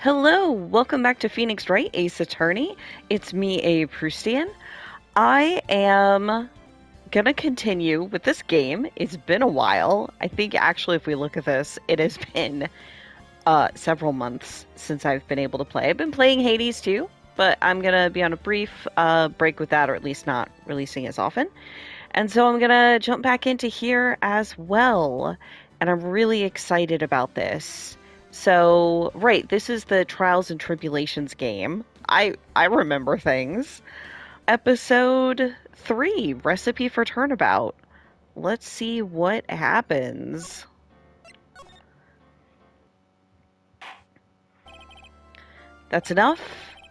Hello, welcome back to Phoenix Wright, Ace Attorney. It's me, a Proustian. I am gonna continue with this game. It's been a while. I think actually if we look at this, it has been several months since I've been able to play. I've been playing Hades too, but I'm gonna be on a brief break with that, or at least not releasing as often. And so I'm gonna jump back into here as well. And I'm really excited about this. So, right, this is the Trials and Tribulations game. I remember things. Episode 3, Recipe for Turnabout. Let's see what happens. That's enough.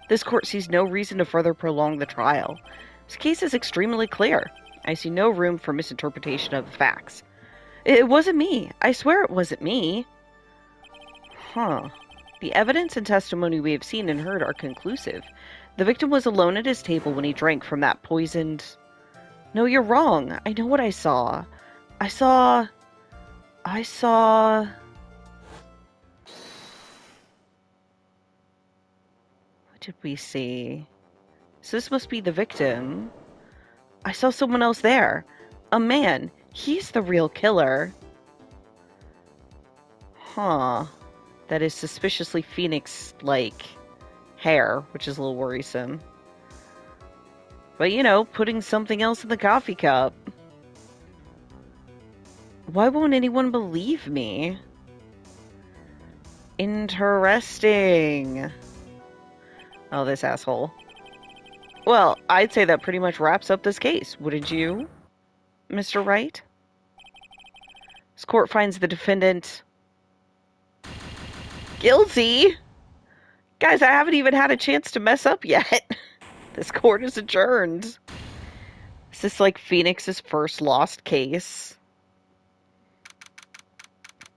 This court sees no reason to further prolong the trial. This case is extremely clear. I see no room for misinterpretation of the facts. It wasn't me. I swear it wasn't me. Huh. The evidence and testimony we have seen and heard are conclusive. The victim was alone at his table when he drank from that poisoned... No, you're wrong. I know what I saw. I saw... What did we see? So this must be the victim. I saw someone else there. A man. He's the real killer. Huh. That is suspiciously Phoenix-like hair, which is a little worrisome. But, you know, putting something else in the coffee cup. Why won't anyone believe me? Interesting. Oh, this asshole. Well, I'd say that pretty much wraps up this case, wouldn't you, Mr. Wright? This court finds the defendant... guilty? Guys, I haven't even had a chance to mess up yet. This court is adjourned. Is this like Phoenix's first lost case?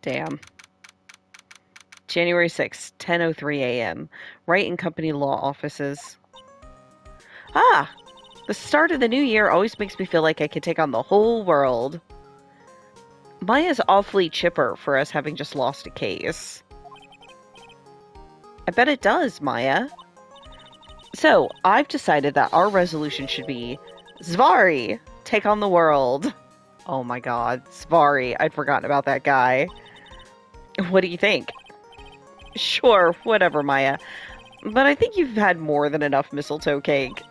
Damn. January 6th, 10:03 a.m. Wright and Company Law Offices. Ah! The start of the new year always makes me feel like I could take on the whole world. Maya's awfully chipper for us having just lost a case. I bet it does, Maya. So, I've decided that our resolution should be Zvari, take on the world. Oh my god, Zvari. I'd forgotten about that guy. What do you think? Sure, whatever, Maya. But I think you've had more than enough mistletoe cake.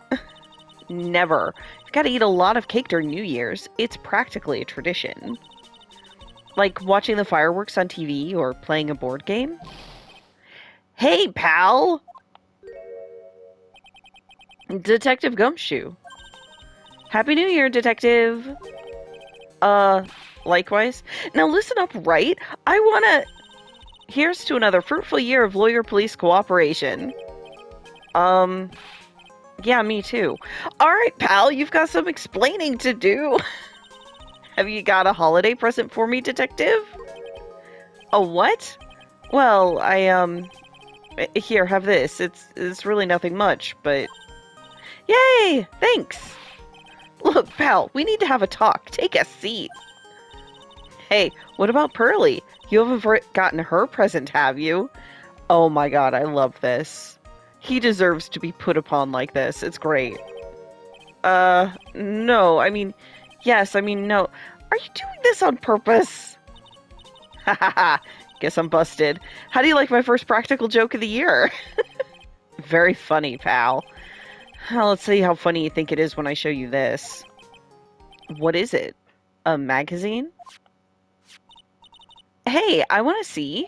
Never. You've got to eat a lot of cake during New Year's. It's practically a tradition. Like watching the fireworks on TV or playing a board game. Hey, pal! Detective Gumshoe. Happy New Year, Detective! Likewise. Now listen up, Wright. I wanna... Here's to another fruitful year of lawyer-police cooperation. Yeah, me too. Alright, pal, you've got some explaining to do. Have you got a holiday present for me, Detective? A what? Well, Here, have this. It's really nothing much, but... Yay! Thanks! Look, pal, we need to have a talk. Take a seat. Hey, what about Pearly? You haven't forgotten her present, have you? Oh my god, I love this. He deserves to be put upon like this. It's great. No, yes, no. Are you doing this on purpose? Ha ha ha. Guess I'm busted. How do you like my first practical joke of the year? Very funny, pal. Well, let's see how funny you think it is when I show you this. What is it? A magazine? Hey, I want to see.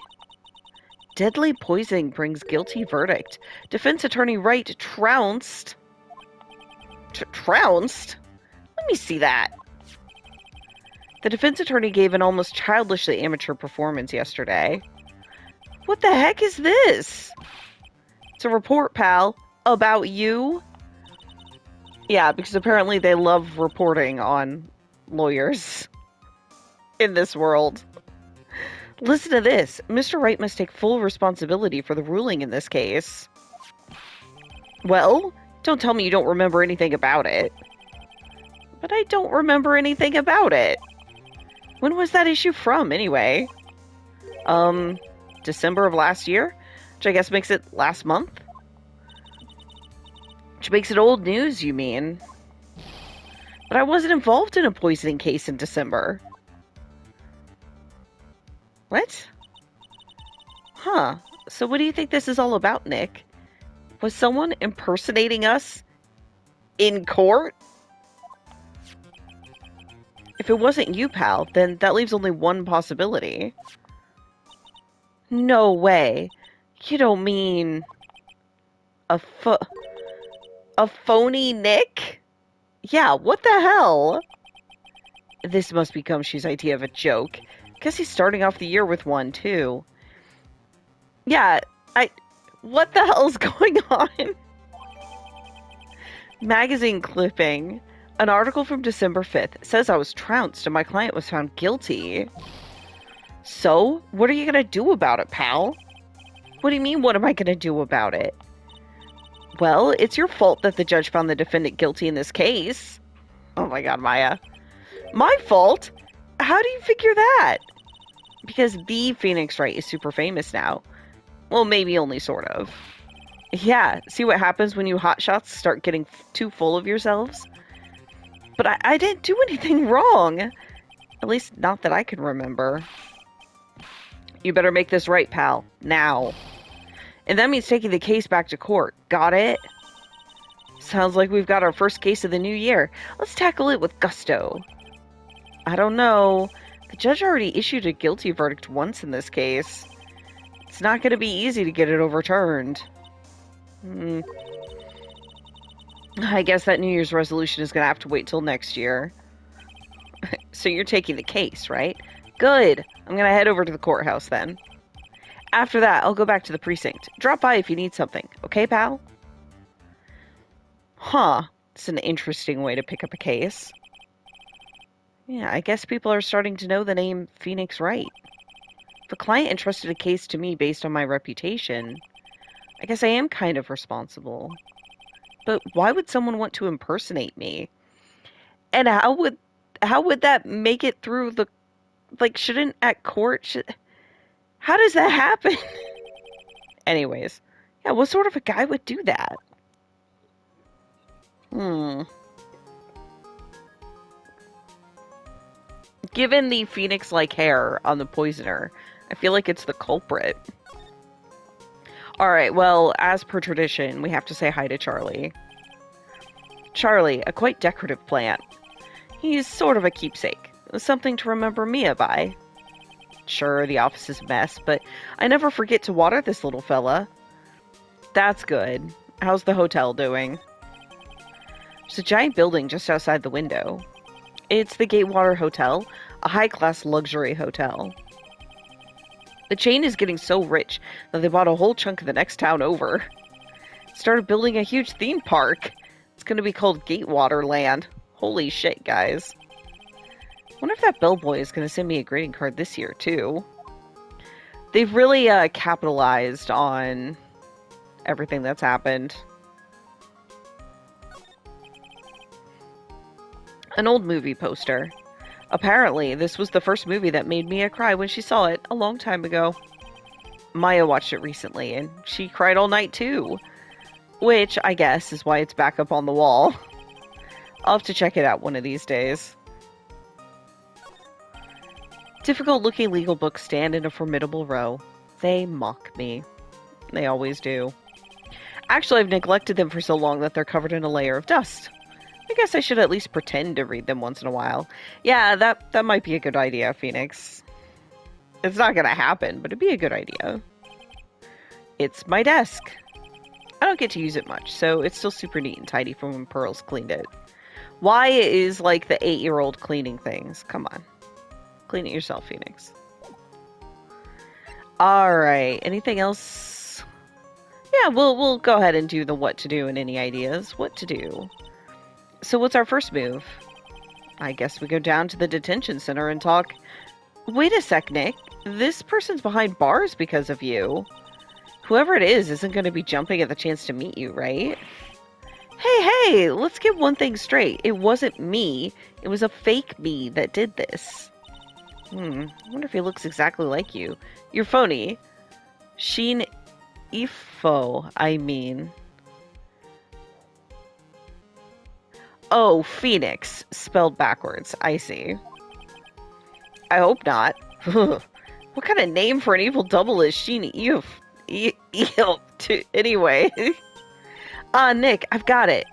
Deadly poisoning brings guilty verdict. Defense attorney Wright trounced. Trounced? Let me see that. The defense attorney gave an almost childishly amateur performance yesterday. What the heck is this? It's a report, pal. About you? Yeah, because apparently they love reporting on lawyers in this world. Listen to this. Mr. Wright must take full responsibility for the ruling in this case. Well, don't tell me you don't remember anything about it. But I don't remember anything about it. When was that issue from, anyway? December of last year? which I guess makes it last month? Which makes it old news, you mean? But I wasn't involved in a poisoning case in December. What? Huh. So what do you think this is all about, Nick? Was someone impersonating us in court? If it wasn't you, pal, then that leaves only one possibility. No way. You don't mean a phony Nick? Yeah, what the hell? This must be Gumshoe's idea of a joke. Guess he's starting off the year with one, too. Yeah, what the hell's going on? Magazine clipping. An article from December 5th says I was trounced and my client was found guilty. So, what are you gonna do about it, pal? What do you mean, what am I gonna do about it? Well, it's your fault that the judge found the defendant guilty in this case. Oh my god, Maya. My fault? How do you figure that? Because the Phoenix Wright is super famous now. Well, maybe only sort of. Yeah, see what happens when you hotshots start getting too full of yourselves? But I didn't do anything wrong. At least not that I can remember. You better make this right, pal. Now. And that means taking the case back to court. Got it? Sounds like we've got our first case of the new year. Let's tackle it with gusto. I don't know. The judge already issued a guilty verdict once in this case. It's not going to be easy to get it overturned. I guess that New Year's resolution is going to have to wait till next year. So you're taking the case, right? Good. I'm going to head over to the courthouse then. After that, I'll go back to the precinct. Drop by if you need something. Okay, pal? Huh. It's an interesting way to pick up a case. Yeah, I guess people are starting to know the name Phoenix Wright. If a client entrusted a case to me based on my reputation, I guess I am kind of responsible. But why would someone want to impersonate me? And how would that make it through the... Like, shouldn't at court... How does that happen? Anyways. Yeah, what sort of a guy would do that? Given the phoenix-like hair on the poisoner, I feel like it's the culprit. Alright, well, as per tradition, we have to say hi to Charlie. Charlie, a quite decorative plant. He's sort of a keepsake. Something to remember Mia by. Sure, the office is a mess, but I never forget to water this little fella. That's good. How's the hotel doing? There's a giant building just outside the window. It's the Gatewater Hotel, a high-class luxury hotel. The chain is getting so rich that they bought a whole chunk of the next town over. Started building a huge theme park. It's going to be called Gatewater Land. Holy shit, guys. Wonder if that bellboy is going to send me a greeting card this year, too. They've really capitalized on everything that's happened. An old movie poster. Apparently, this was the first movie that made Mia cry when she saw it a long time ago. Maya watched it recently, and she cried all night, too. Which, I guess, is why it's back up on the wall. I'll have to check it out one of these days. Difficult-looking legal books stand in a formidable row. They mock me. They always do. Actually, I've neglected them for so long that they're covered in a layer of dust. I guess I should at least pretend to read them once in a while. Yeah, that might be a good idea, Phoenix. It's not gonna happen, but it'd be a good idea. It's my desk. I don't get to use it much, so it's still super neat and tidy from when Pearls cleaned it. Why is like the 8-year-old cleaning things? Come on. Clean it yourself, Phoenix. Alright, anything else? Yeah, we'll go ahead and do the what to do and any ideas. What to do. So what's our first move? I guess we go down to the detention center and talk. Wait a sec, Nick. This person's behind bars because of you. Whoever it is isn't going to be jumping at the chance to meet you, right? Hey, let's get one thing straight. It wasn't me. It was a fake me that did this. I wonder if he looks exactly like you. You're Phony. Sheen Ifo, I mean. Oh, Phoenix, spelled backwards. I see. I hope not. What kind of name for an evil double is Sheen Eof? Anyway. Nick, I've got it.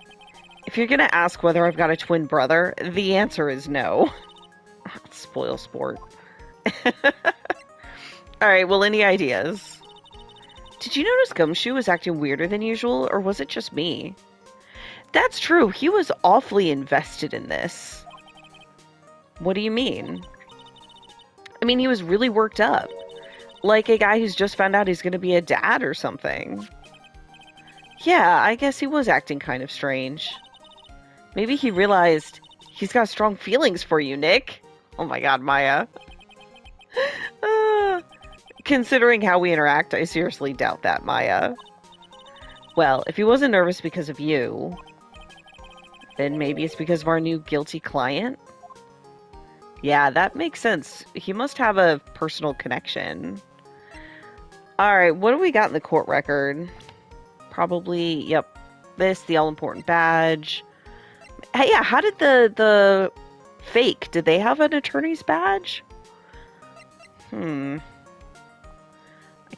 If you're gonna ask whether I've got a twin brother, the answer is no. Spoil sport. Alright, well, any ideas? Did you notice Gumshoe was acting weirder than usual, or was it just me? That's true, he was awfully invested in this. What do you mean? I mean, he was really worked up. Like a guy who's just found out he's gonna be a dad or something. Yeah, I guess he was acting kind of strange. Maybe he realized he's got strong feelings for you, Nick. Oh my god, Maya. Considering how we interact, I seriously doubt that, Maya. Well, if he wasn't nervous because of you, then maybe it's because of our new guilty client? Yeah, that makes sense. He must have a personal connection. Alright, what do we got in the court record? Probably, yep, the all-important badge. Hey, yeah, how did the fake, did they have an attorney's badge? I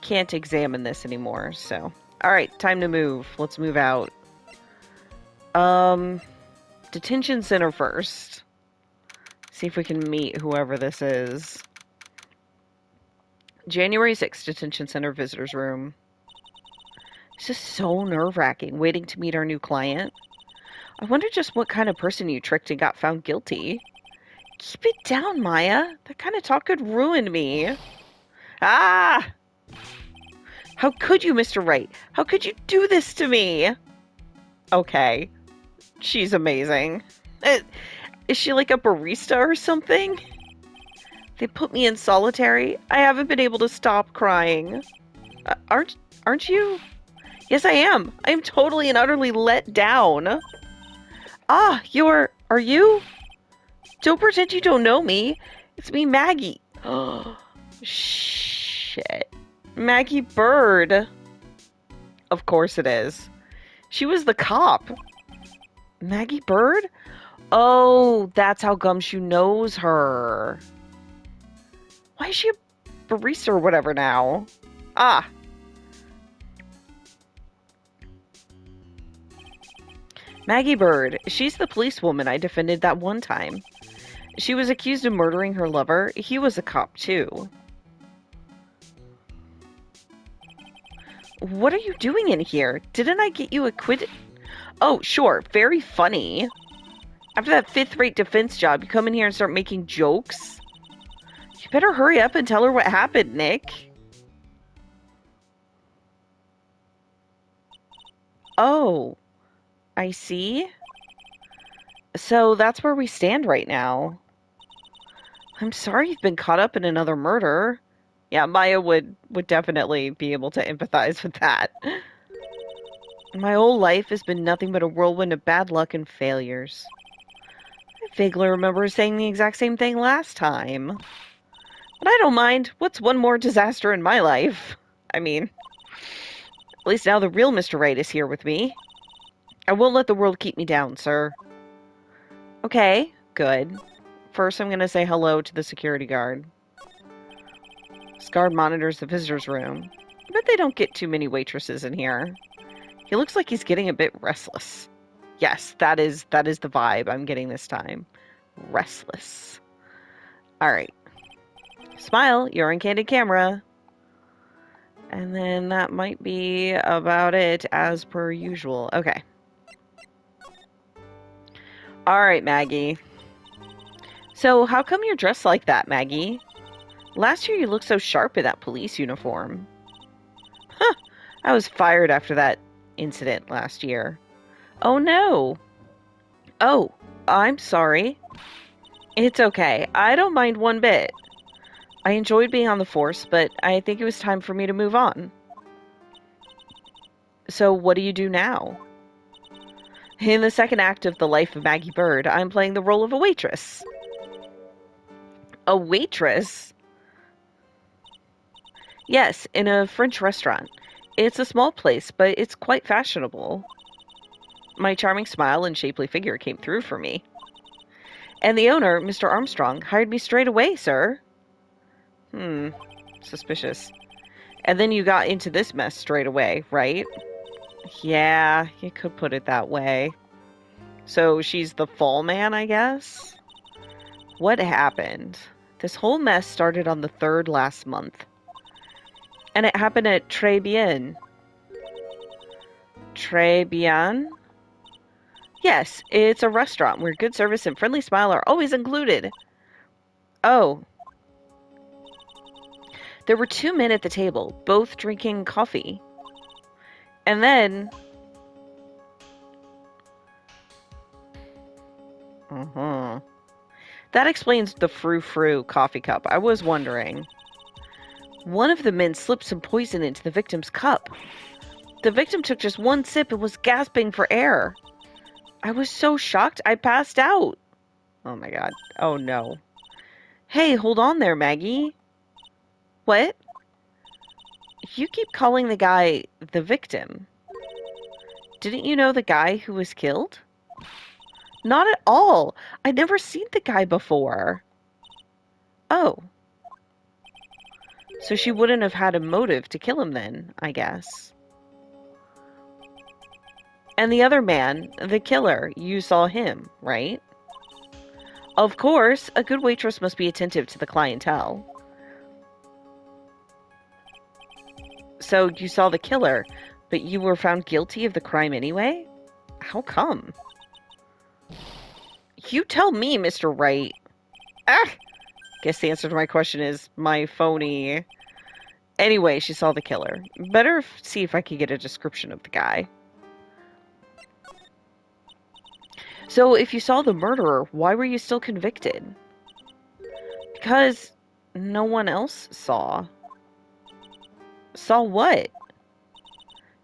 can't examine this anymore, so. Alright, time to move. Let's move out. Detention center first. See if we can meet whoever this is. January 6th, detention center visitors room. This is so nerve-wracking, waiting to meet our new client. I wonder just what kind of person you tricked and got found guilty. Keep it down, Maya. That kind of talk could ruin me. Ah! How could you, Mr. Wright? How could you do this to me? Okay. She's amazing. Is she like a barista or something? They put me in solitary. I haven't been able to stop crying. Aren't you? Yes, I am. I am totally and utterly let down. Ah, are you? Don't pretend you don't know me. It's me, Maggie. Oh, shit. Maggie Bird. Of course it is. She was the cop. Maggie Bird? Oh, that's how Gumshoe knows her. Why is she a barista or whatever now? Ah. Maggie Bird. She's the policewoman I defended that one time. She was accused of murdering her lover. He was a cop, too. What are you doing in here? Didn't I get you acquitted? Oh, sure. Very funny. After that fifth-rate defense job, you come in here and start making jokes? You better hurry up and tell her what happened, Nick. Oh. I see. So that's where we stand right now. I'm sorry you've been caught up in another murder. Yeah, Maya would definitely be able to empathize with that. My whole life has been nothing but a whirlwind of bad luck and failures. I vaguely remember saying the exact same thing last time. But I don't mind. What's one more disaster in my life? I mean, at least now the real Mr. Wright is here with me. I won't let the world keep me down, sir. Okay, good. First, I'm going to say hello to the security guard. This guard monitors the visitor's room. I bet they don't get too many waitresses in here. He looks like he's getting a bit restless. Yes, that is the vibe I'm getting this time. Restless. Alright. Smile, you're on candid camera. And then that might be about it as per usual. Okay. Alright, Maggie. So, how come you're dressed like that, Maggie? Last year you looked so sharp in that police uniform. Huh. I was fired after that incident last year. Oh, no. Oh, I'm sorry. It's okay. I don't mind one bit. I enjoyed being on the force, but I think it was time for me to move on. So, what do you do now? In the second act of The Life of Maggie Bird, I'm playing the role of a waitress. A waitress? Yes, in a French restaurant. It's a small place, but it's quite fashionable. My charming smile and shapely figure came through for me. And the owner, Mr. Armstrong, hired me straight away, sir. Hmm, suspicious. And then you got into this mess straight away, right? Yeah, you could put it that way. So she's the fall man, I guess? What happened? This whole mess started on the 3rd last month. And it happened at Très Bien. Très Bien? Yes, it's a restaurant where good service and friendly smile are always included. Oh. There were 2 men at the table, both drinking coffee. And then... That explains the frou-frou coffee cup. I was wondering. One of the men slipped some poison into the victim's cup. The victim took just one sip and was gasping for air. I was so shocked I passed out. Oh my god. Oh no. Hey, hold on there, Maggie. What? You keep calling the guy the victim. Didn't you know the guy who was killed? Not at all. I'd never seen the guy before. Oh. So she wouldn't have had a motive to kill him then, I guess. And the other man, the killer, you saw him, right? Of course, a good waitress must be attentive to the clientele. So you saw the killer, but you were found guilty of the crime anyway? How come? You tell me, Mr. Wright. Ah! Guess the answer to my question is my phony. Anyway, she saw the killer. Better see if I can get a description of the guy. So, if you saw the murderer, why were you still convicted? Because no one else saw. Saw what?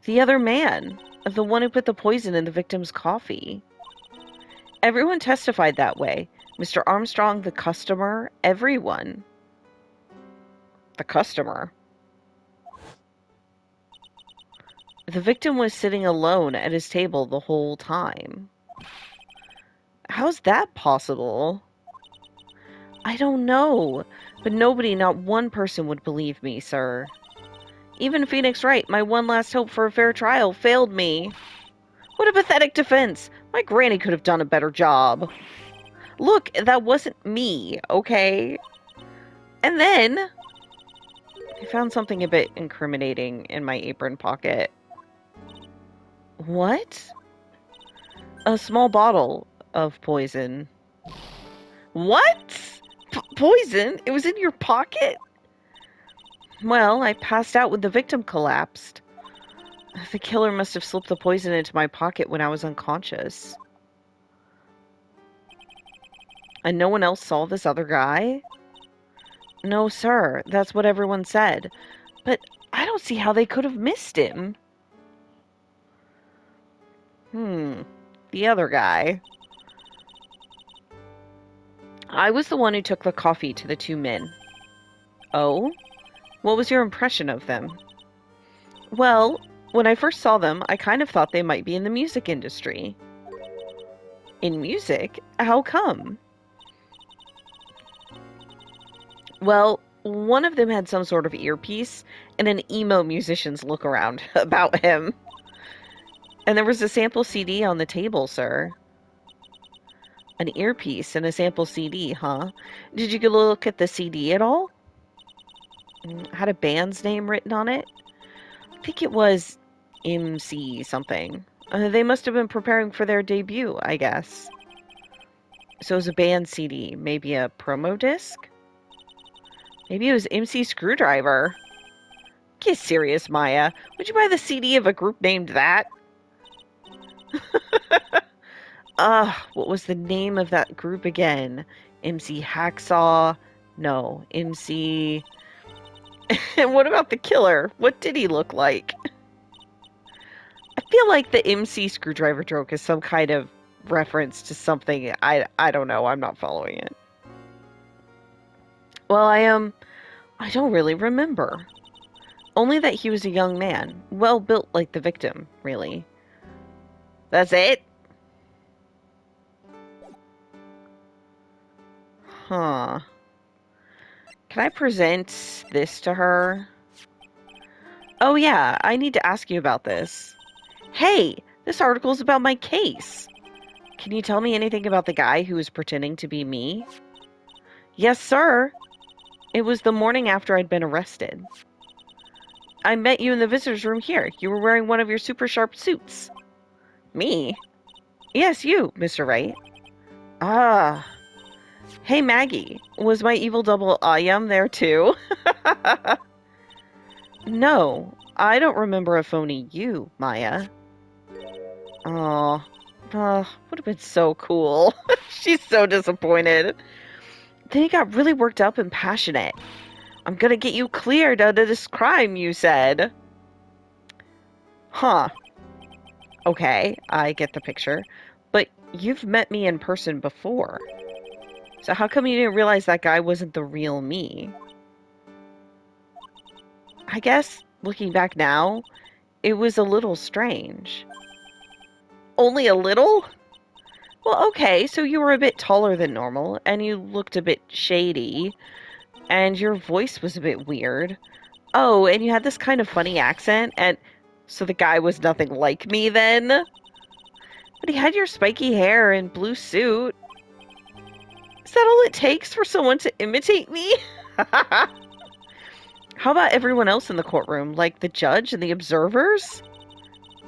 The other man. The one who put the poison in the victim's coffee. Everyone testified that way. Mr. Armstrong, the customer, everyone. The customer? The victim was sitting alone at his table the whole time. How's that possible? I don't know, but nobody, not one person would believe me, sir. Even Phoenix Wright, my one last hope for a fair trial, failed me. What a pathetic defense. My granny could have done a better job. Look, that wasn't me, okay? And then I found something a bit incriminating in my apron pocket. What? A small bottle of poison. What? Poison? It was in your pocket? Well, I passed out when the victim collapsed. The killer must have slipped the poison into my pocket when I was unconscious. And no one else saw this other guy? No, sir. That's what everyone said. But I don't see how they could have missed him. The other guy. I was the one who took the coffee to the 2 men. Oh? What was your impression of them? Well, when I first saw them, I kind of thought they might be in the music industry. In music? How come? Well, one of them had some sort of earpiece and an emo musician's look around about him. And there was a sample CD on the table, sir. An earpiece and a sample CD, huh? Did you look at the CD at all? Had a band's name written on it? I think it was MC something. They must have been preparing for their debut, I guess. So it was a band CD, maybe a promo disc? Maybe it was MC Screwdriver. Get serious, Maya. Would you buy the CD of a group named that? What was the name of that group again? MC Hacksaw? No, MC... And what about the killer? What did he look like? I feel like the MC Screwdriver joke is some kind of reference to something. I don't know. I'm not following it. Well, I don't really remember. Only that he was a young man, well built like the victim, really. That's it? Huh. Can I present this to her? Oh yeah, I need to ask you about this. Hey, this article's about my case. Can you tell me anything about the guy who was pretending to be me? Yes, sir. It was the morning after I'd been arrested. I met you in the visitor's room here. You were wearing one of your super sharp suits. Me? Yes, you, Mr. Wright. Ah. Hey, Maggie. Was my evil double Ayam there too? No, I don't remember a phony you, Maya. Aw. Would have been so cool. She's so disappointed. Then he got really worked up and passionate. I'm gonna get you cleared out of this crime, you said. Huh. Okay, I get the picture. But you've met me in person before. So how come you didn't realize that guy wasn't the real me? I guess, looking back now, it was a little strange. Only a little? Well, okay, so you were a bit taller than normal, and you looked a bit shady, and your voice was a bit weird. Oh, and you had this kind of funny accent, and so the guy was nothing like me then? But he had your spiky hair and blue suit. Is that all it takes for someone to imitate me? How about everyone else in the courtroom, like the judge and the observers?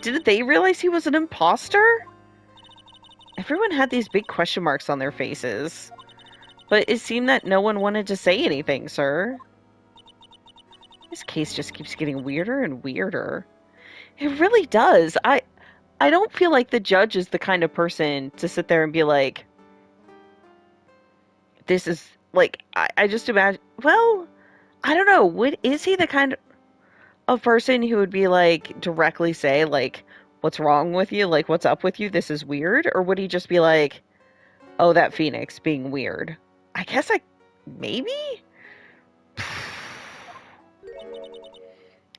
Didn't they realize he was an imposter? Everyone had these big question marks on their faces. But it seemed that no one wanted to say anything, sir. This case just keeps getting weirder and weirder. It really does. I don't feel like the judge is the kind of person to sit there and be like, this is, like, I just imagine, well, I don't know. Is he the kind of person who would be like, directly say, like, what's wrong with you? Like, what's up with you? This is weird? Or would he just be like, oh, that Phoenix being weird? I guess maybe?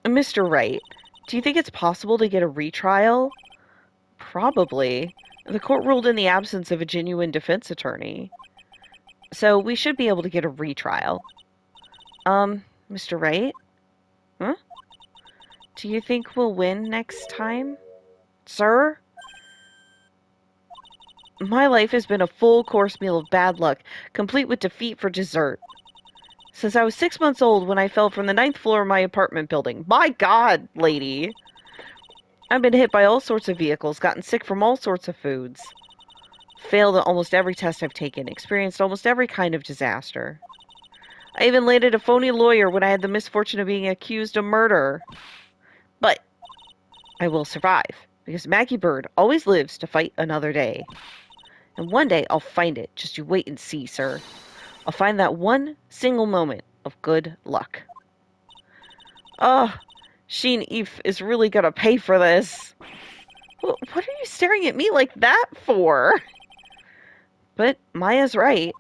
Mr. Wright, do you think it's possible to get a retrial? Probably. The court ruled in the absence of a genuine defense attorney. So we should be able to get a retrial. Mr. Wright? Huh? Do you think we'll win next time? Sir? My life has been a full course meal of bad luck, complete with defeat for dessert. Since I was 6 months old when I fell from the 9th floor of my apartment building. My God, lady! I've been hit by all sorts of vehicles, gotten sick from all sorts of foods. Failed at almost every test I've taken, experienced almost every kind of disaster. I even landed a phony lawyer when I had the misfortune of being accused of murder. But I will survive, because Maggie Bird always lives to fight another day. And one day I'll find it, just you wait and see, sir. I'll find that one single moment of good luck. Oh, Sheen Eve is really gonna pay for this. What are you staring at me like that for? But Maya's right.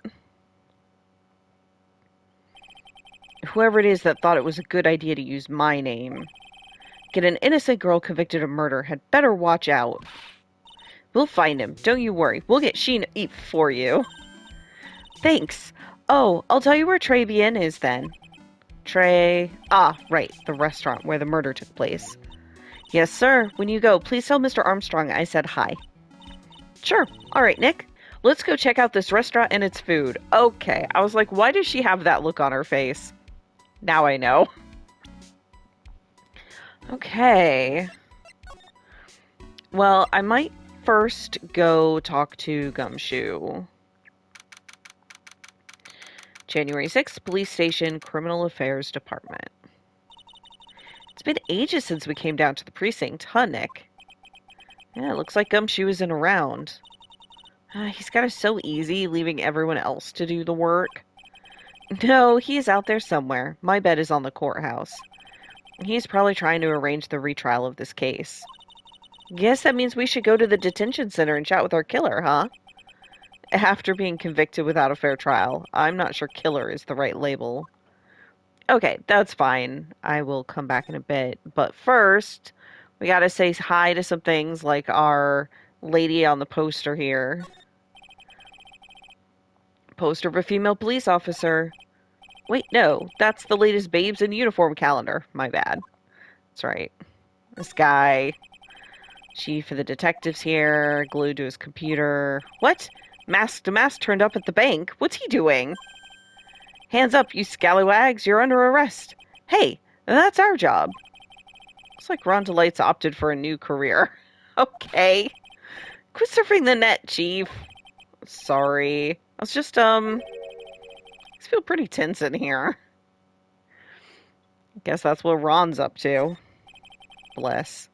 Whoever it is that thought it was a good idea to use my name, get an innocent girl convicted of murder, had better watch out. We'll find him, don't you worry. We'll get Sheen Eve for you. Thanks. Oh, I'll tell you where Tribulations is then. Right, the restaurant where the murder took place. Yes, sir. When you go, please tell Mr. Armstrong I said hi. Sure. All right, Nick. Let's go check out this restaurant and its food. Okay. I was like, why does she have that look on her face? Now I know. Okay. Well, I might first go talk to Gumshoe. January 6th, Police Station, Criminal Affairs Department. It's been ages since we came down to the precinct, huh, Nick? Yeah, it looks like Gumshoe isn't around. He's got it so easy, leaving everyone else to do the work. No, he's out there somewhere. My bet is on the courthouse. He's probably trying to arrange the retrial of this case. Guess that means we should go to the detention center and chat with our killer, huh? After being convicted without a fair trial, I'm not sure killer is the right label. Okay, that's fine. I will come back in a bit. But first, we gotta say hi to some things like our lady on the poster here. Poster of a female police officer. Wait, no, that's the latest Babes in Uniform calendar. My bad. That's right. This guy, chief of the detectives here, glued to his computer. What? Mask to mask turned up at the bank. What's he doing? Hands up, you scallywags. You're under arrest. Hey, that's our job. Looks like Ron Delight's opted for a new career. Okay. Quit surfing the net, Chief. Sorry. I was just, I feel pretty tense in here. Guess that's what Ron's up to. Bless.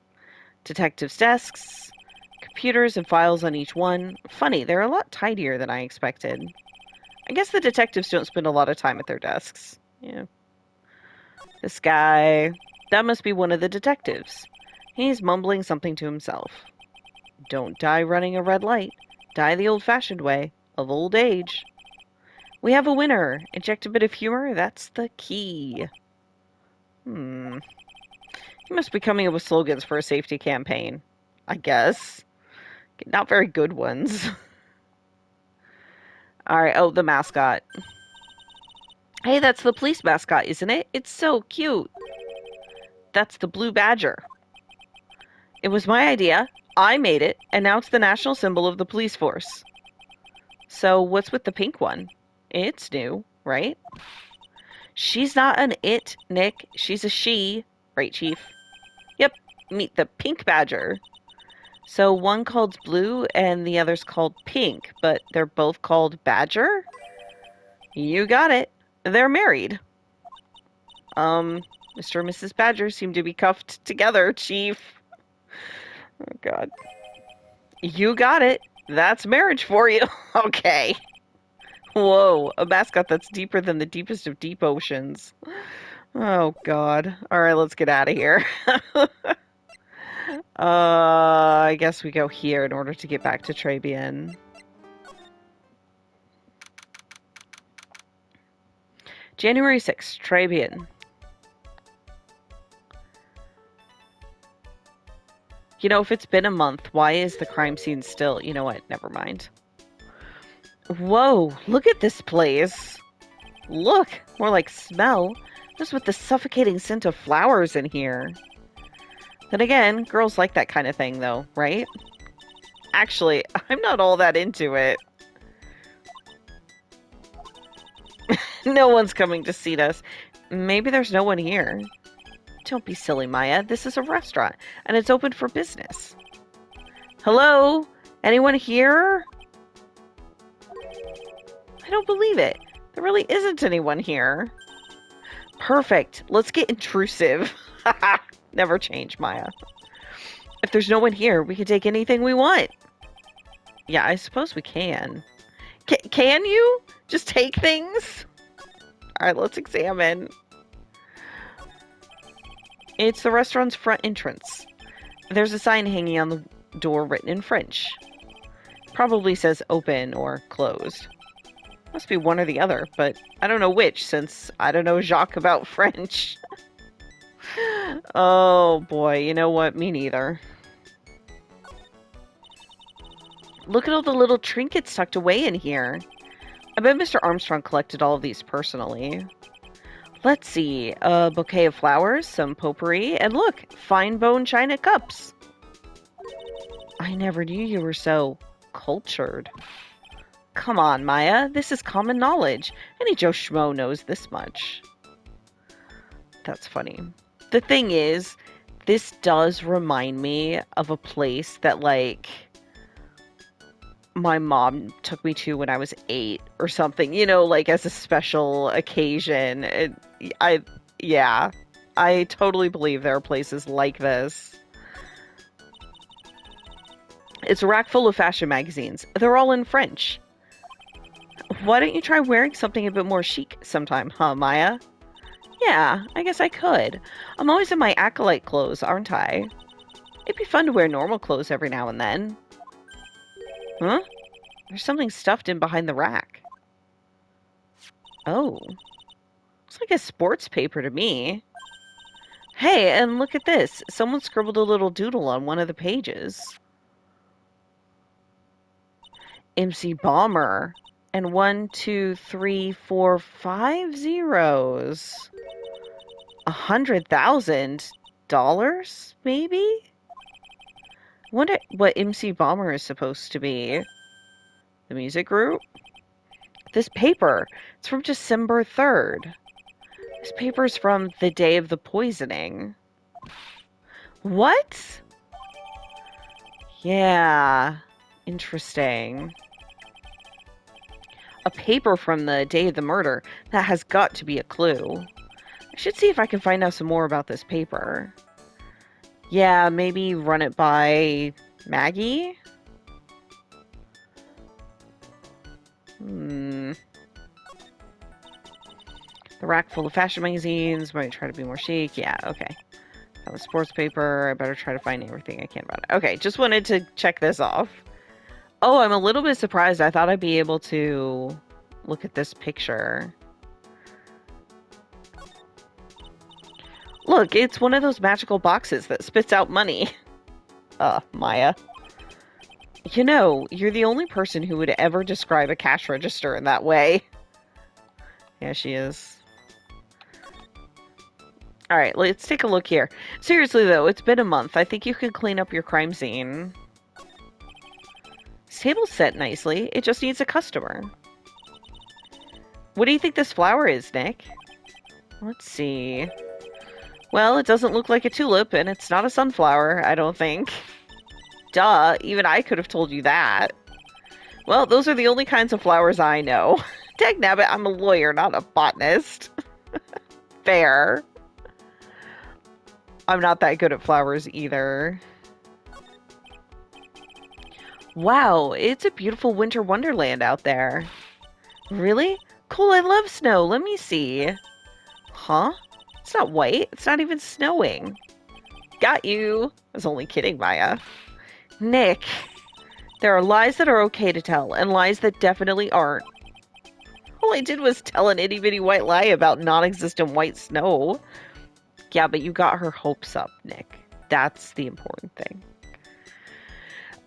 Detectives' desks, computers and files on each one. Funny, they're a lot tidier than I expected. I guess the detectives don't spend a lot of time at their desks. Yeah. This guy, that must be one of the detectives. He's mumbling something to himself. Don't die running a red light. Die the old-fashioned way, of old age. We have a winner. Inject a bit of humor, that's the key. He must be coming up with slogans for a safety campaign. I guess. Not very good ones. Alright, oh, the mascot. Hey, that's the police mascot, isn't it? It's so cute. That's the blue badger. It was my idea. I made it, and now it's the national symbol of the police force. So what's with the pink one? It's new, right? She's not an it, Nick. She's a she. Right, Chief? Yep, meet the pink badger. So one called blue and the other's called pink, but they're both called badger? You got it. They're married. Mr. and Mrs. Badger seem to be cuffed together, Chief. Oh, God. You got it. That's marriage for you. Okay. Whoa, a mascot that's deeper than the deepest of deep oceans. Oh, God. All right, let's get out of here. I guess we go here in order to get back to Trebian. January 6th, Trebian. You know, if it's been a month, why is the crime scene still? You know what? Never mind. Whoa, look at this place. Look, more like smell. Just with the suffocating scent of flowers in here. Then again, girls like that kind of thing, though, right? Actually, I'm not all that into it. No one's coming to see us. Maybe there's no one here. Don't be silly, Maya. This is a restaurant, and it's open for business. Hello? Anyone here? I don't believe it. There really isn't anyone here. Perfect. Let's get intrusive. Never change, Maya. If there's no one here, we can take anything we want. Yeah, I suppose we can. Can you? Just take things? Alright, let's examine. It's the restaurant's front entrance. There's a sign hanging on the door written in French. Probably says open or closed. Must be one or the other, but I don't know which since I don't know Jacques about French. Oh boy, you know what? Me neither. Look at all the little trinkets tucked away in here. I bet Mr. Armstrong collected all of these personally. Let's see, a bouquet of flowers, some potpourri, and look, fine bone china cups. I never knew you were so cultured. Come on, Maya, this is common knowledge. Any Joe Schmo knows this much. That's funny. The thing is, this does remind me of a place that, like, my mom took me to when I was 8 or something, you know, like as a special occasion. Yeah, I totally believe there are places like this. It's a rack full of fashion magazines. They're all in French. Why don't you try wearing something a bit more chic sometime, huh, Maya? Yeah, I guess I could. I'm always in my acolyte clothes, aren't I? It'd be fun to wear normal clothes every now and then. Huh? There's something stuffed in behind the rack. Oh. Looks like a sports paper to me. Hey, and look at this. Someone scribbled a little doodle on one of the pages. MC Bomber. And 1, 2, 3, 4, 5 zeros. $100,000? Maybe? Wonder what MC Bomber is supposed to be. The music group? This paper. It's from December 3rd. This paper's from the day of the poisoning. What? Yeah. Interesting. A paper from the day of the murder. That has got to be a clue. I should see if I can find out some more about this paper. Yeah, maybe run it by Maggie? The rack full of fashion magazines. Might try to be more chic. Yeah, okay. Got a sports paper. I better try to find everything I can about it. Okay, just wanted to check this off. Oh, I'm a little bit surprised. I thought I'd be able to look at this picture. Look, it's one of those magical boxes that spits out money. Maya. You know, you're the only person who would ever describe a cash register in that way. Yeah, she is. Alright, let's take a look here. Seriously, though, it's been a month. I think you can clean up your crime scene. This table's set nicely. It just needs a customer. What do you think this flower is, Nick? Let's see. Well, it doesn't look like a tulip, and it's not a sunflower, I don't think. Duh, even I could have told you that. Well, those are the only kinds of flowers I know. Dagnabbit, I'm a lawyer, not a botanist. Fair. I'm not that good at flowers either. Wow, it's a beautiful winter wonderland out there. Really? Cool, I love snow. Let me see. Huh? It's not white. It's not even snowing. Got you. I was only kidding, Maya. Nick, there are lies that are okay to tell, and lies that definitely aren't. All I did was tell an itty-bitty white lie about non-existent white snow. Yeah, but you got her hopes up, Nick. That's the important thing.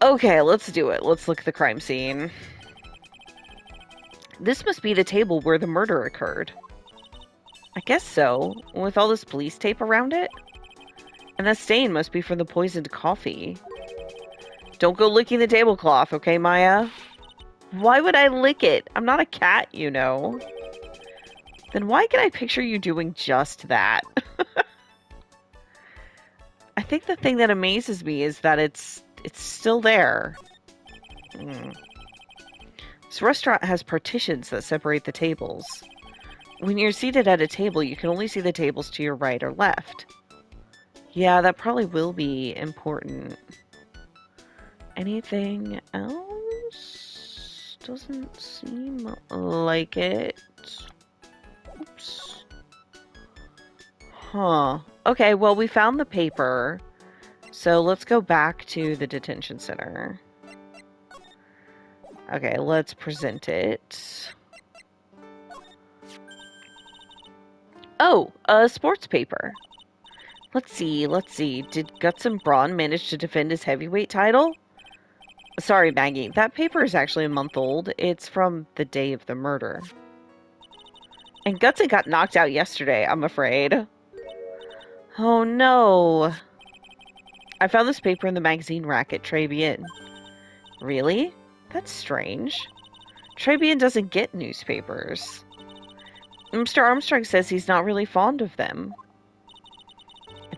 Okay, let's do it. Let's look at the crime scene. This must be the table where the murder occurred. I guess so, with all this police tape around it. And that stain must be from the poisoned coffee. Don't go licking the tablecloth, okay, Maya? Why would I lick it? I'm not a cat, you know. Then why can I picture you doing just that? I think the thing that amazes me is that it's still there. This restaurant has partitions that separate the tables. When you're seated at a table, you can only see the tables to your right or left. Yeah, that probably will be important. Anything else? Doesn't seem like it. Oops. Huh. Okay, well, we found the paper. So let's go back to the detention center. Okay, let's present it. Oh, a sports paper. Let's see. Did Guts and Braun manage to defend his heavyweight title? Sorry, Maggie. That paper is actually a month old. It's from the day of the murder. And Gutson got knocked out yesterday, I'm afraid. Oh no. I found this paper in the magazine rack at Tribulations. Really? That's strange. Tribulations doesn't get newspapers. Mr. Armstrong says he's not really fond of them.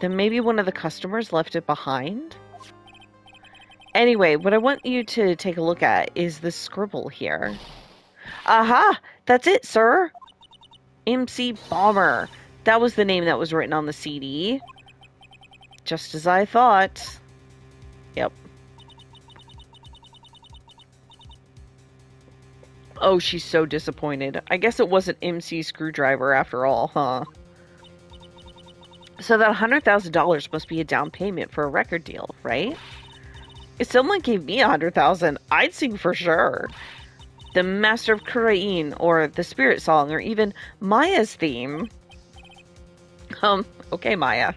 Then maybe one of the customers left it behind? Anyway, what I want you to take a look at is the scribble here. Aha! That's it, sir! MC Bomber. That was the name that was written on the CD. Just as I thought. Yep. Oh, she's so disappointed. I guess it wasn't MC Screwdriver after all, huh? So that $100,000 must be a down payment for a record deal, right? If someone gave me $100,000, I'd sing for sure. The Master of Karain, or the Spirit Song, or even Maya's theme. Okay, Maya.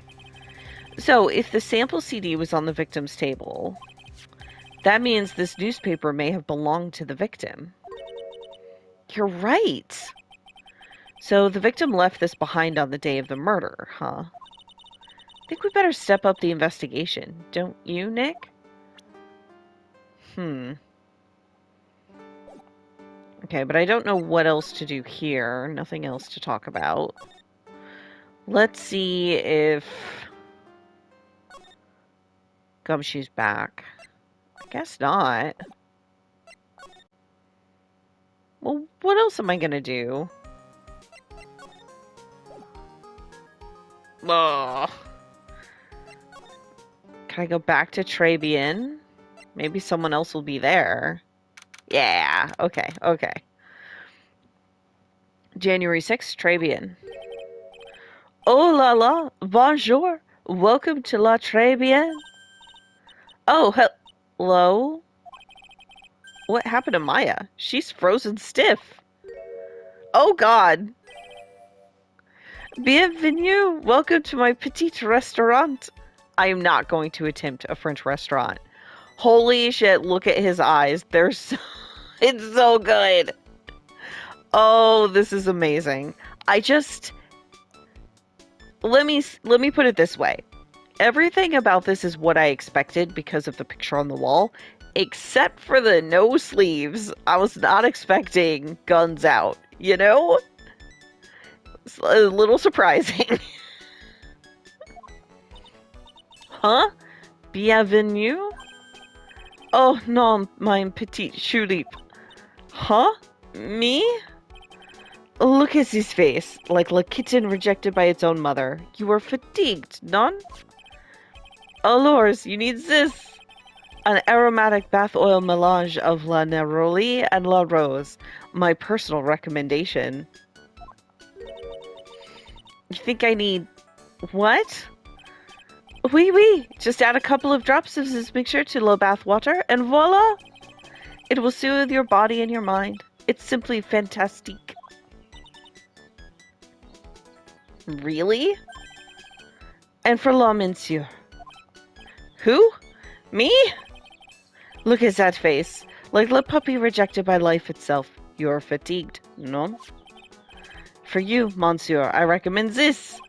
So, if the sample CD was on the victim's table, that means this newspaper may have belonged to the victim. You're right. So, the victim left this behind on the day of the murder, huh? Think we better step up the investigation, don't you, Nick? Okay, but I don't know what else to do here. Nothing else to talk about. Let's see if Gumshoe's back. I guess not. Well, what else am I gonna do? Ugh. Can I go back to Trabian? Maybe someone else will be there. Yeah, okay. January 6th, Trabian. Oh la la, bonjour. Welcome to La Trabian. Oh, hello? What happened to Maya? She's frozen stiff. Oh god. Bienvenue. Welcome to my petite restaurant. I am not going to attempt a French restaurant. Holy shit, look at his eyes. They're so... It's so good. Oh, this is amazing. Let me put it this way. Everything about this is what I expected because of the picture on the wall, except for the no sleeves. I was not expecting guns out, you know? It's a little surprising. Huh? Bienvenue? Oh, non, my petite choulipe. Huh? Me? Look at his face, like a kitten rejected by its own mother. You are fatigued, non? Alors, you need this. An aromatic bath oil melange of La Neroli and La Rose. My personal recommendation. You think I need... What? Oui. Just add a couple of drops of this mixture to low bath water, and voila! It will soothe your body and your mind. It's simply fantastique. Really? And for la monsieur. Who? Me? Look at that face. Like the puppy rejected by life itself. You're fatigued, no? For you, monsieur, I recommend this.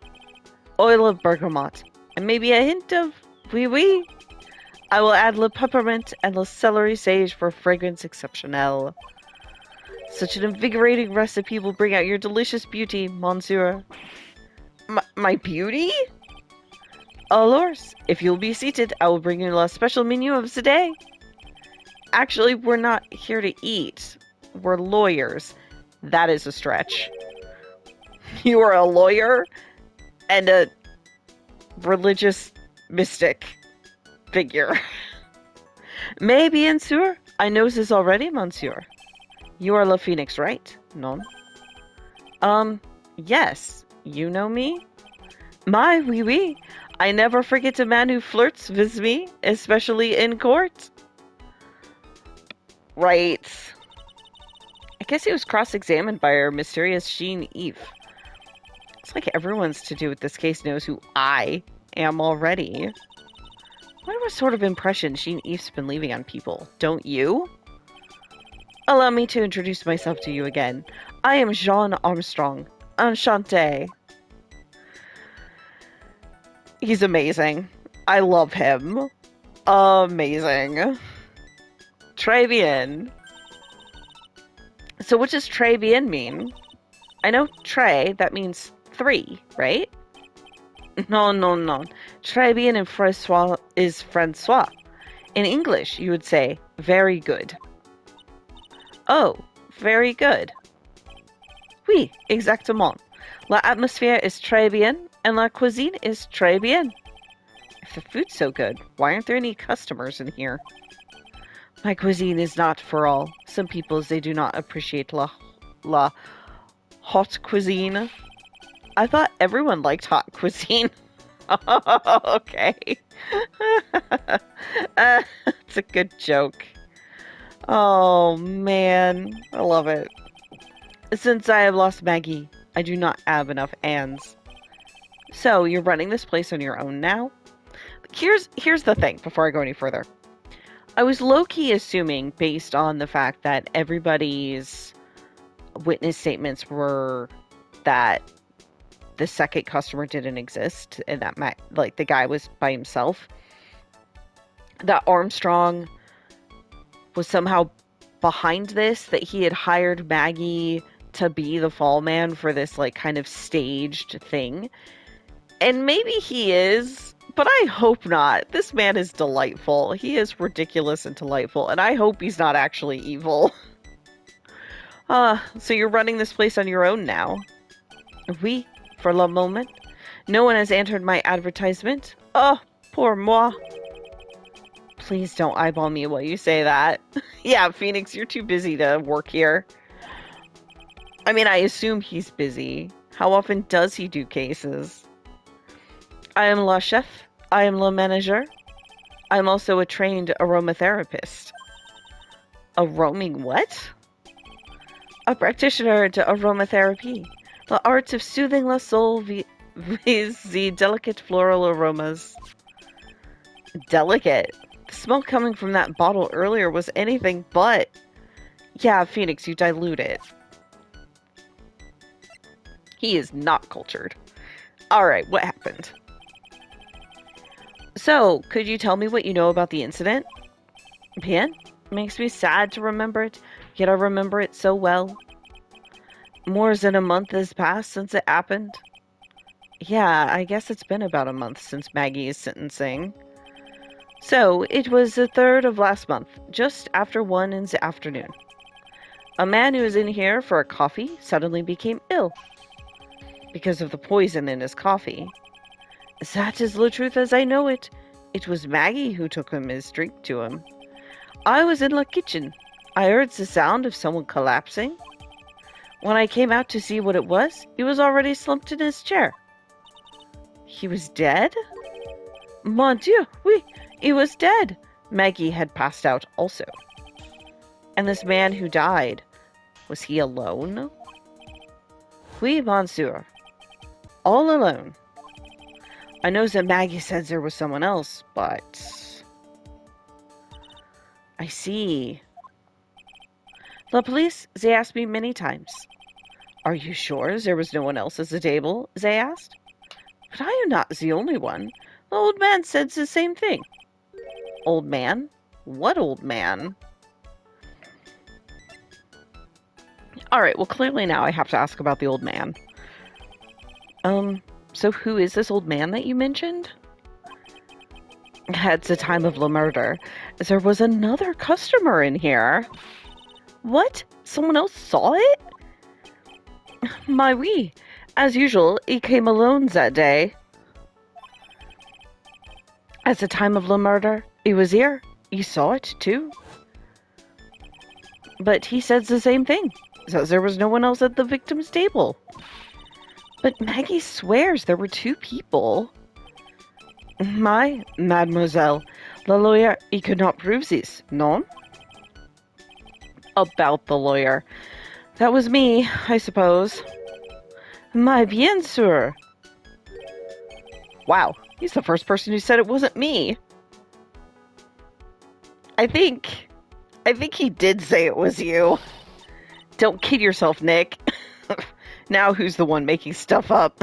Oil of bergamot. And maybe a hint of oui. I will add le peppermint and le celery sage for fragrance exceptionnel. Such an invigorating recipe will bring out your delicious beauty, monsieur. My beauty? Alors, if you'll be seated, I will bring you a special menu of the day. Actually, we're not here to eat. We're lawyers. That is a stretch. You are a lawyer and a religious mystic figure. Maybe, monsieur. I know this already, monsieur. You are La Phoenix, right? Non? Yes. You know me? My, oui. I never forget a man who flirts with me, especially in court. Right. I guess he was cross-examined by our mysterious Jean Eve. It's like everyone's to do with this case knows who I am already. I wonder what sort of impression Jean Eve's been leaving on people. Don't you? Allow me to introduce myself to you again. I am Jean Armstrong. Enchanté. He's amazing. I love him. Amazing. Très bien. So what does très bien mean? I know très, that means 3, right? No. Très bien in François is François. In English, you would say, very good. Oh, very good. Oui, exactement. La atmosphere is très bien, and la cuisine is très bien. If the food's so good, why aren't there any customers in here? My cuisine is not for all. Some people, they do not appreciate la hot cuisine. I thought everyone liked hot cuisine. Okay. It's a good joke. Oh, man. I love it. Since I have lost Maggie, I do not have enough Anns. So, you're running this place on your own now? Here's the thing, before I go any further. I was low-key assuming, based on the fact that everybody's witness statements were that the second customer didn't exist and that like the guy was by himself, that Armstrong was somehow behind this, that he had hired Maggie to be the fall man for this like kind of staged thing. And maybe he is, but I hope not. This man is delightful. He is ridiculous and delightful, and I hope he's not actually evil. So you're running this place on your own now? Oui, for le moment. No one has entered my advertisement. Oh, pour moi. Please don't eyeball me while you say that. Yeah, Phoenix, you're too busy to work here. I mean, I assume he's busy. How often does he do cases? I am la chef. I am la manager. I'm also a trained aromatherapist. A roaming what? A practitioner to aromatherapy. The art of soothing the soul with the delicate floral aromas. Delicate? The smell coming from that bottle earlier was anything but. Yeah, Phoenix, you dilute it. He is not cultured. Alright, what happened? So, could you tell me what you know about the incident? Bien, makes me sad to remember it, yet I remember it so well. More than a month has passed since it happened. Yeah, I guess it's been about a month since Maggie's sentencing. So, it was the 3rd of last month, just after 1 in the afternoon. A man who was in here for a coffee suddenly became ill. Because of the poison in his coffee. That is the truth as I know it. It was Maggie who took him his drink to him. I was in the kitchen. I heard the sound of someone collapsing. When I came out to see what it was, he was already slumped in his chair. He was dead? Mon Dieu, oui, he was dead. Maggie had passed out also. And this man who died, was he alone? Oui, monsieur. All alone. I know that Maggie said there was someone else, but... I see. The police, they asked me many times. Are you sure there was no one else at the table? They asked. But I am not the only one. The old man said the same thing. Old man? What old man? Alright, well clearly now I have to ask about the old man. So who is this old man that you mentioned? At the time of the murder, there was another customer in here. What? Someone else saw it? My oui. As usual, he came alone that day. At the time of the murder, he was here. He saw it, too. But he said the same thing. Says there was no one else at the victim's table. But Maggie swears there were 2 people. My, mademoiselle, the lawyer, he could not prove this, no? About the lawyer. That was me, I suppose. My bien sûr. Wow, he's the first person who said it wasn't me. I think he did say it was you. Don't kid yourself, Nick. Now who's the one making stuff up?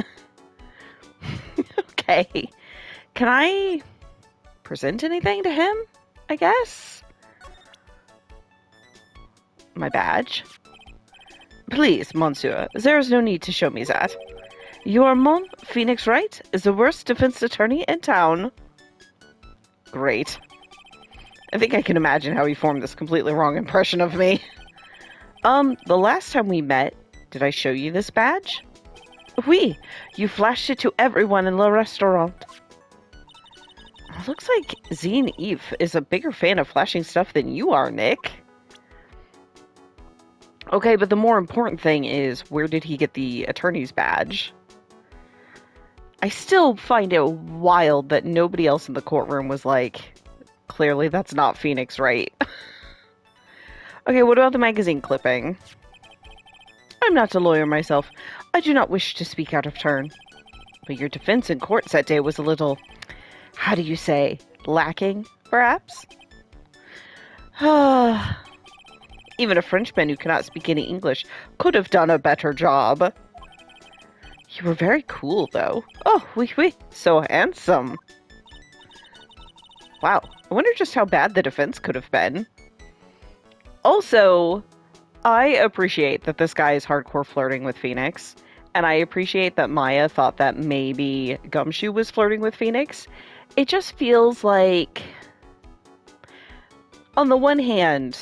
Okay. Can I present anything to him, I guess? My badge? Please, monsieur, there is no need to show me that. Your mom, Phoenix Wright, is the worst defense attorney in town. Great. I think I can imagine how he formed this completely wrong impression of me. The last time we met, did I show you this badge? Oui, you flashed it to everyone in the restaurant. Looks like Zine Eve is a bigger fan of flashing stuff than you are, Nick. Okay, but the more important thing is, where did he get the attorney's badge? I still find it wild that nobody else in the courtroom was like, clearly that's not Phoenix Wright. Okay, what about the magazine clipping? I'm not a lawyer myself. I do not wish to speak out of turn. But your defense in court that day was a little, how do you say, lacking, perhaps? Even a Frenchman who cannot speak any English could have done a better job. You were very cool, though. Oh, oui, so handsome. Wow, I wonder just how bad the defense could have been. Also, I appreciate that this guy is hardcore flirting with Phoenix, and I appreciate that Maya thought that maybe Gumshoe was flirting with Phoenix. It just feels like, on the one hand,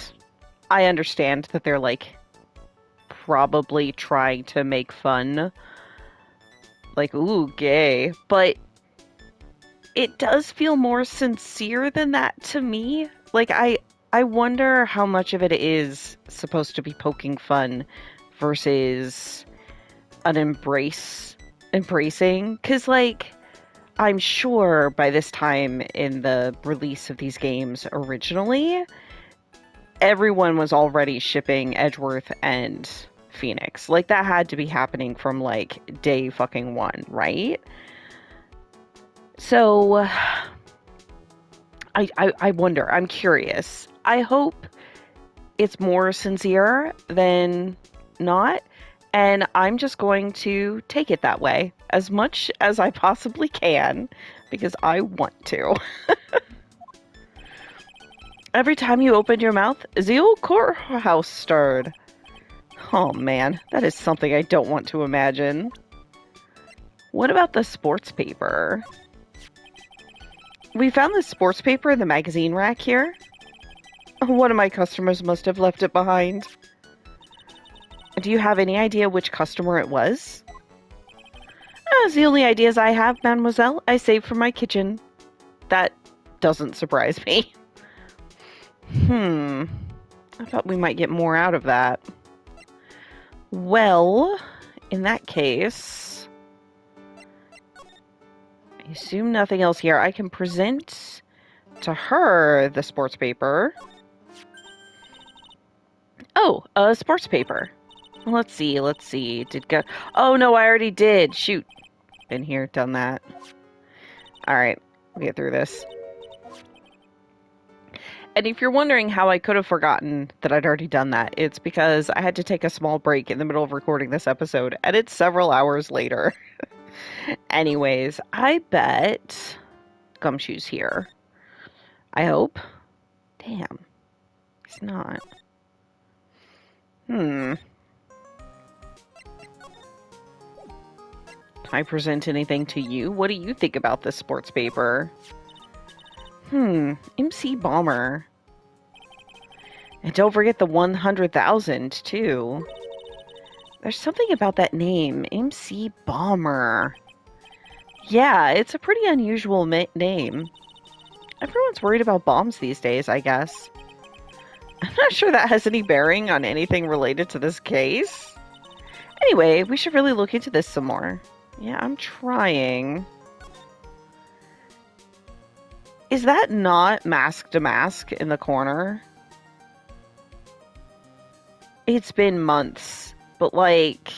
I understand that they're, like, probably trying to make fun. Like, ooh, gay. But it does feel more sincere than that to me. Like, I wonder how much of it is supposed to be poking fun versus an embracing. Because, like, I'm sure by this time in the release of these games originally, everyone was already shipping Edgeworth and Phoenix. Like, that had to be happening from, like, day fucking one, right? So, I wonder. I'm curious. I hope it's more sincere than not, and I'm just going to take it that way as much as I possibly can, because I want to. Every time you opened your mouth, the old courthouse stirred. Oh man, that is something I don't want to imagine. What about the sports paper? We found this sports paper in the magazine rack here. One of my customers must have left it behind. Do you have any idea which customer it was? That's the only ideas I have, mademoiselle. I saved from my kitchen. That doesn't surprise me. I thought we might get more out of that. Well, in that case, I assume nothing else here. I can present to her the sports paper. Oh, a sports paper. Let's see. Oh, no, I already did. Shoot. Been here, done that. Alright, we'll get through this. And if you're wondering how I could have forgotten that I'd already done that, it's because I had to take a small break in the middle of recording this episode, and it's several hours later. Anyways, I bet Gumshoe's here. I hope. Damn. He's not. Can I present anything to you? What do you think about this sports paper? MC Bomber. And don't forget the 100,000, too. There's something about that name, MC Bomber. Yeah, it's a pretty unusual name. Everyone's worried about bombs these days, I guess. I'm not sure that has any bearing on anything related to this case. Anyway, we should really look into this some more. Yeah, I'm trying. Is that not Mask to Mask in the corner? It's been months, but like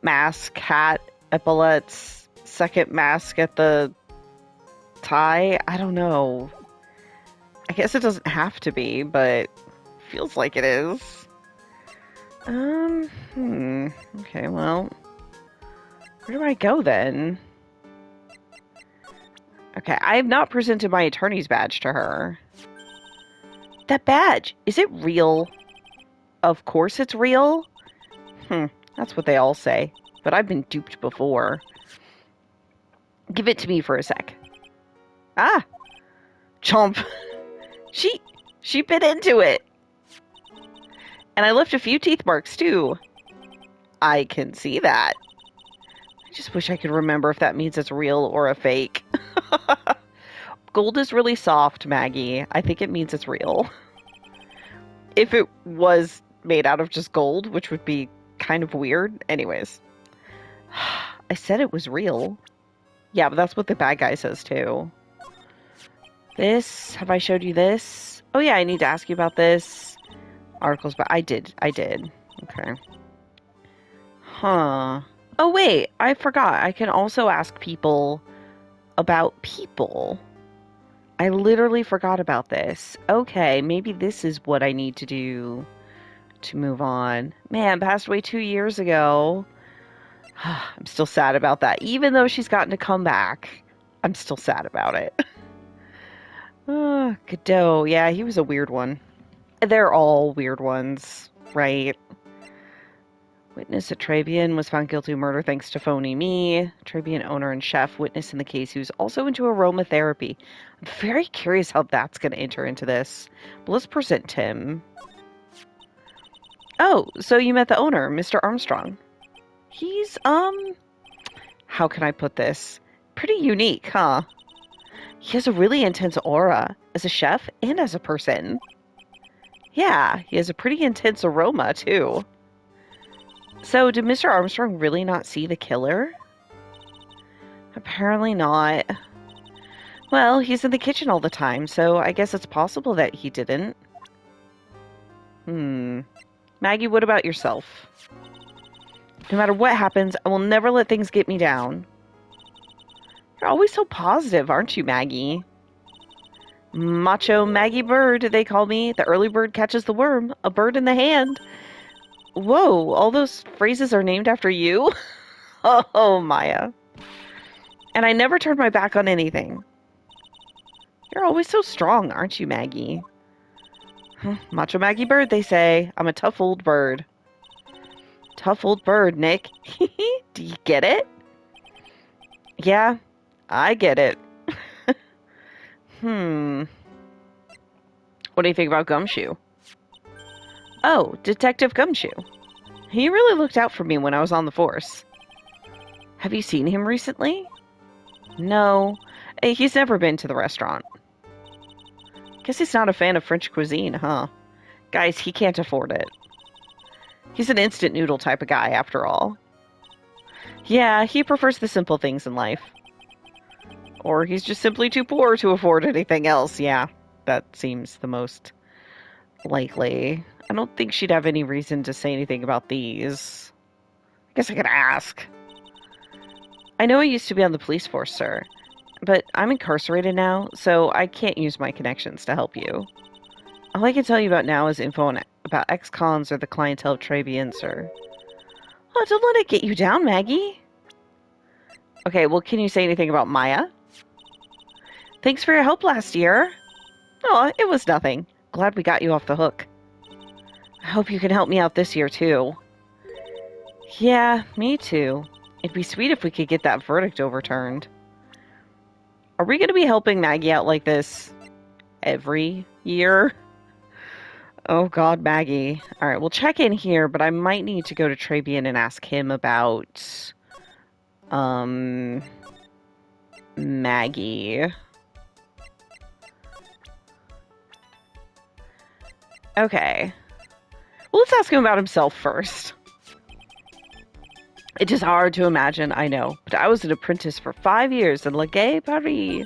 mask, hat, epaulets, second mask at the tie? I don't know. I guess it doesn't have to be, but feels like it is. Okay, well, where do I go then? Okay, I have not presented my attorney's badge to her. That badge, is it real? Of course it's real. That's what they all say, but I've been duped before. Give it to me for a sec. Ah! Chomp. She bit into it. And I left a few teeth marks, too. I can see that. I just wish I could remember if that means it's real or a fake. Gold is really soft, Maggie. I think it means it's real. If it was made out of just gold, which would be kind of weird. Anyways. I said it was real. Yeah, but that's what the bad guy says, too. This, have I showed you this? Oh yeah, I need to ask you about this. Articles, but I did. Okay. Huh. Oh, wait, I forgot. I can also ask people about people. I literally forgot about this. Okay, maybe this is what I need to do to move on. Man, passed away 2 years ago. I'm still sad about that. Even though she's gotten to come back, I'm still sad about it. Godot. Yeah, he was a weird one. They're all weird ones, right? Witness at Trabian was found guilty of murder thanks to Phony me. Trabian owner and chef witness in the case who's also into aromatherapy. I'm very curious how that's going to enter into this. But let's present Tim. Oh, so you met the owner, Mr. Armstrong. He's, how can I put this? Pretty unique, huh? He has a really intense aura as a chef and as a person. Yeah, he has a pretty intense aroma, too. So, did Mr. Armstrong really not see the killer? Apparently not. Well, he's in the kitchen all the time, so I guess it's possible that he didn't. Maggie, what about yourself? No matter what happens, I will never let things get me down. You're always so positive, aren't you, Maggie? Macho Maggie Bird, they call me. The early bird catches the worm. A bird in the hand. Whoa, all those phrases are named after you? Oh, Maya. And I never turn my back on anything. You're always so strong, aren't you, Maggie? Macho Maggie Bird, they say. I'm a tough old bird. Tough old bird, Nick. Do you get it? Yeah, I get it. What do you think about Gumshoe? Oh, Detective Gumshoe. He really looked out for me when I was on the force. Have you seen him recently? No, he's never been to the restaurant. Guess he's not a fan of French cuisine, huh? Guys, he can't afford it. He's an instant noodle type of guy, after all. Yeah, he prefers the simple things in life. Or he's just simply too poor to afford anything else. Yeah, that seems the most likely. I don't think she'd have any reason to say anything about these. I guess I could ask. I know I used to be on the police force, sir, but I'm incarcerated now, so I can't use my connections to help you. All I can tell you about now is info about ex-cons or the clientele of Trabian, sir. Oh, don't let it get you down, Maggie. Okay, well, can you say anything about Maya? Thanks for your help last year. Oh, it was nothing. Glad we got you off the hook. I hope you can help me out this year, too. Yeah, me too. It'd be sweet if we could get that verdict overturned. Are we going to be helping Maggie out like this every year? Oh God, Maggie. All right, we'll check in here, but I might need to go to Trabian and ask him about, Maggie. Okay. Well, let's ask him about himself first. It is hard to imagine, I know, but I was an apprentice for 5 years in La Gay Paris.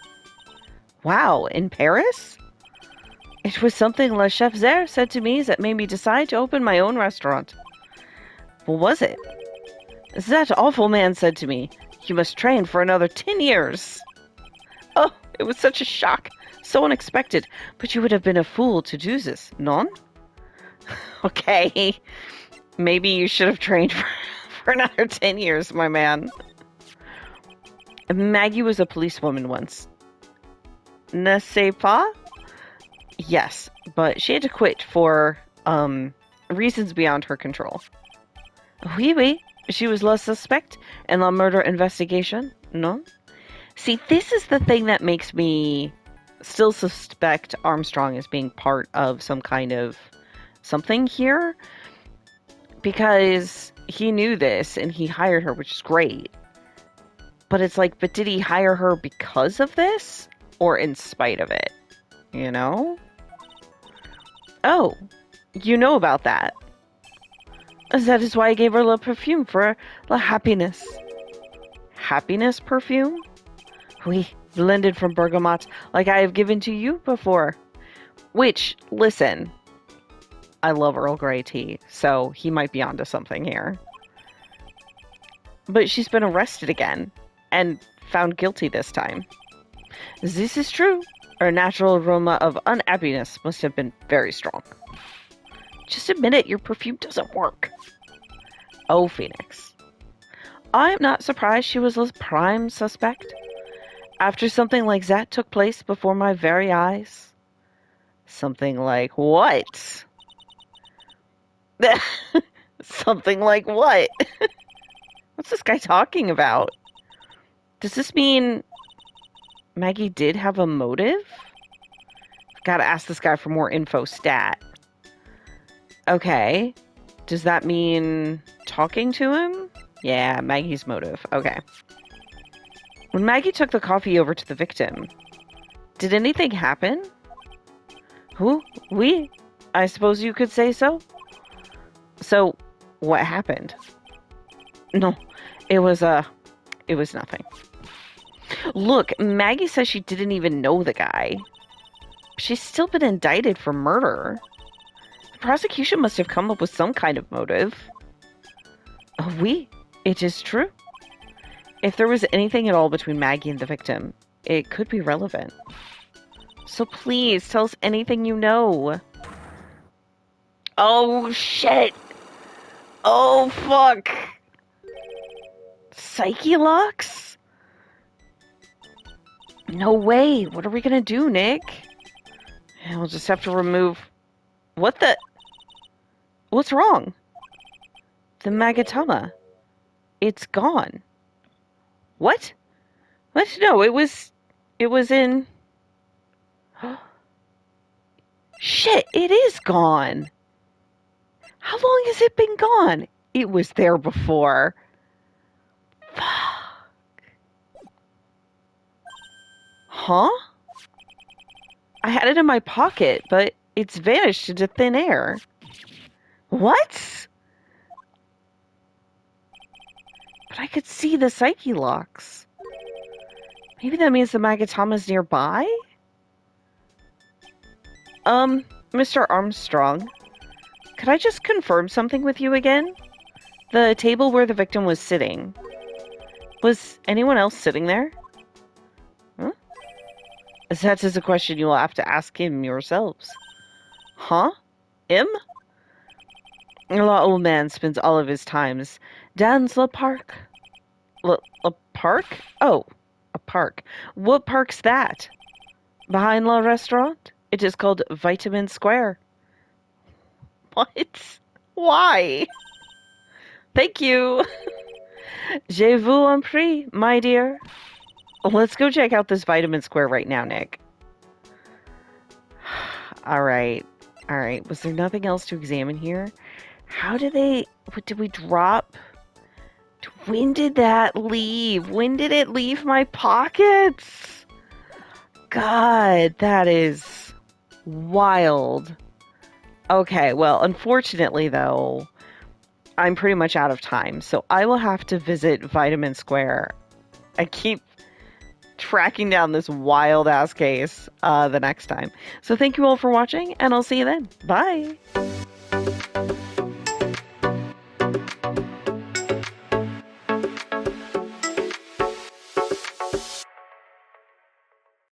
Wow, in Paris? It was something Le Chef there said to me that made me decide to open my own restaurant. What was it? That awful man said to me, you must train for another 10 years. Oh, it was such a shock, so unexpected, but you would have been a fool to do this, non? Okay, maybe you should have trained for another 10 years, my man. Maggie was a policewoman once. Ne sais pas? Yes, but she had to quit for, reasons beyond her control. Oui, oui. She was la suspect in la murder investigation, no? See, this is the thing that makes me still suspect Armstrong as being part of some kind of something here. Because he knew this and he hired her, which is great. But it's like, but did he hire her because of this? Or in spite of it? You know? Oh, you know about that. That is why I gave her la perfume for la happiness. Happiness perfume? Oui, blended from bergamot, like I have given to you before. Which, listen, I love Earl Grey tea, so he might be onto something here. but she's been arrested again and found guilty this time. This is true. Her natural aroma of unhappiness must have been very strong. Just admit it, your perfume doesn't work. Oh, Phoenix. I'm not surprised she was a prime suspect. After something like that took place before my very eyes. Something like what? Something like what? What's this guy talking about? Does this mean Maggie did have a motive? Gotta ask this guy for more info stat. Okay. Does that mean talking to him? Yeah, Maggie's motive. Okay. When Maggie took the coffee over to the victim, did anything happen? Who? We? I suppose you could say so? So, what happened? No, it was nothing. Look, Maggie says she didn't even know the guy. She's still been indicted for murder. The prosecution must have come up with some kind of motive. Oui, it is true. If there was anything at all between Maggie and the victim, it could be relevant. So please, tell us anything you know. Oh, shit! Oh, fuck! Psyche locks? No way! What are we gonna do, Nick? We'll just have to remove... What the... What's wrong? The Magatama. It's gone. What? What? No, it was in... Shit, it is gone! How long has it been gone? It was there before. Fuck. Huh? I had it in my pocket, but it's vanished into thin air. What? But I could see the psyche locks. Maybe that means the Magatama's nearby? Mr. Armstrong, could I just confirm something with you again? The table where the victim was sitting. Was anyone else sitting there? Huh? That is a question you will have to ask him yourselves. Huh? Him? The old man spends all of his times dans le parc. A park? Oh, a park. What park's that? Behind le restaurant? It is called Vitamin Square. What? Why? Thank you. Je vous en prie, my dear. Let's go check out this Vitamin Square right now, Nick. Alright. Alright. Was there nothing else to examine here? How did they... What did we drop? When did that leave? When did it leave my pockets? God, that is wild. Okay, well, unfortunately, though, I'm pretty much out of time, so I will have to visit Vitamin Square. I keep tracking down this wild-ass case the next time. So thank you all for watching, and I'll see you then. Bye!